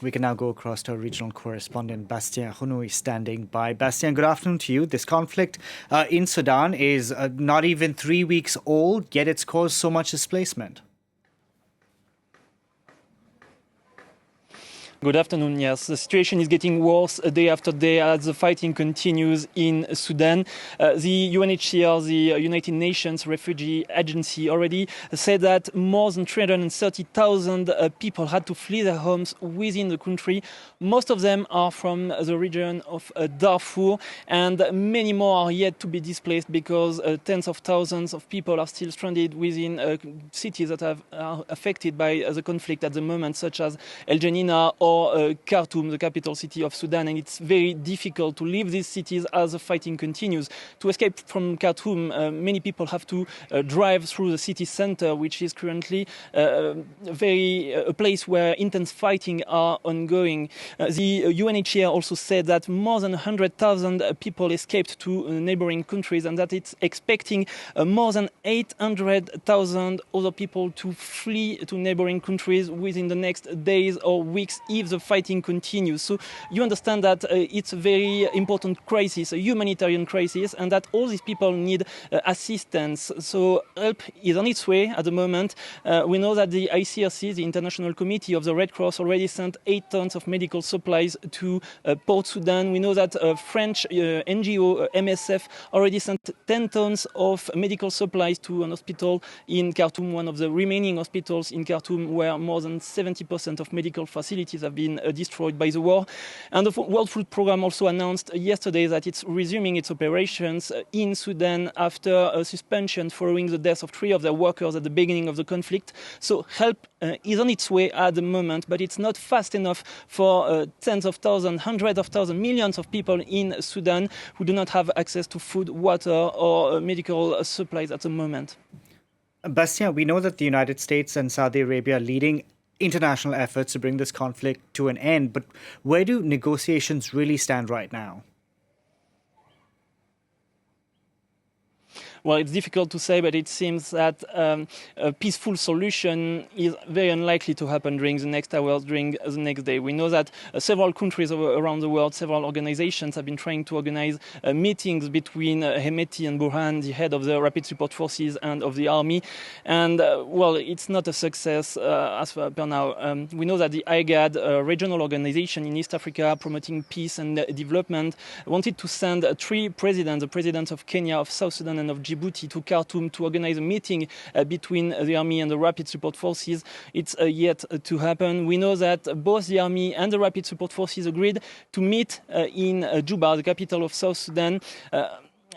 We can now go across to our regional correspondent, Bastien Renouil, standing by. Bastien, good afternoon to you. This conflict in Sudan is not even 3 weeks old, yet it's caused so much displacement. Good afternoon. Yes, the situation is getting worse day after day as the fighting continues in Sudan. The UNHCR, the United Nations Refugee Agency, already said that more than 330,000 people had to flee their homes within the country. Most of them are from the region of Darfur, and many more are yet to be displaced because tens of thousands of people are still stranded within cities that are affected by the conflict at the moment, such as El Janina or Khartoum, the capital city of Sudan, and it's very difficult to leave these cities as the fighting continues. To escape from Khartoum, many people have to drive through the city center, which is currently a place where intense fighting are ongoing. The UNHCR also said that more than 100,000 people escaped to neighboring countries, and that it's expecting more than 800,000 other people to flee to neighboring countries within the next days or weeks if the fighting continues. So you understand that it's a very important crisis, a humanitarian crisis, and that all these people need assistance. So help is on its way at the moment. We know that the ICRC, the International Committee of the Red Cross, already sent 8 tons of medical supplies to Port Sudan. We know that French NGO MSF already sent 10 tons of medical supplies to an hospital in Khartoum, one of the remaining hospitals in Khartoum, where more than 70% of medical facilities have been destroyed by the war. And the World Food Programme also announced yesterday that it's resuming its operations in Sudan after a suspension following the death of 3 of their workers at the beginning of the conflict. So help is on its way at the moment, but it's not fast enough for tens of thousands, hundreds of thousands, millions of people in Sudan who do not have access to food, water, or medical supplies at the moment. Bastien, we know that the United States and Saudi Arabia are leading international efforts to bring this conflict to an end, but where do negotiations really stand right now? Well, it's difficult to say, but it seems that a peaceful solution is very unlikely to happen during the next hours, during the next day. We know that several countries around the world, several organizations have been trying to organize meetings between Hemeti and Burhan, the head of the Rapid Support Forces and of the army. And, well, it's not a success as per now. We know that the IGAD, a regional organization in East Africa promoting peace and development, wanted to send 3 presidents, the presidents of Kenya, of South Sudan, and of Djibouti, to Khartoum to organize a meeting between the army and the Rapid Support Forces. It's yet to happen. We know that both the army and the Rapid Support Forces agreed to meet in Juba, the capital of South Sudan.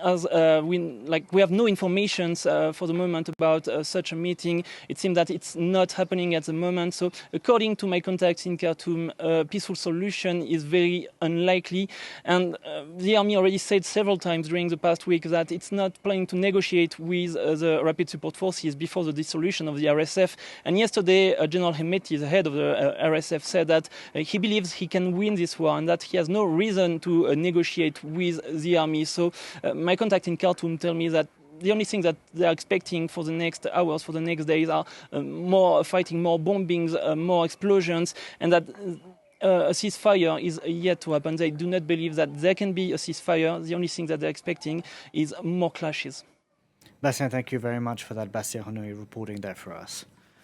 We have no information for the moment about such a meeting. It seems that it's not happening at the moment. So according to my contacts in Khartoum, a peaceful solution is very unlikely. And the army already said several times during the past week that it's not planning to negotiate with the Rapid Support Forces before the dissolution of the RSF. And yesterday, General Hemeti, the head of the RSF, said that he believes he can win this war and that he has no reason to negotiate with the army. So my contact in Khartoum tell me that the only thing that they're expecting for the next hours, for the next days, are more fighting, more bombings, more explosions, and that a ceasefire is yet to happen. They do not believe that there can be a ceasefire. The only thing that they're expecting is more clashes. Bastien, thank you very much for that. Bastien Renouil reporting there for us.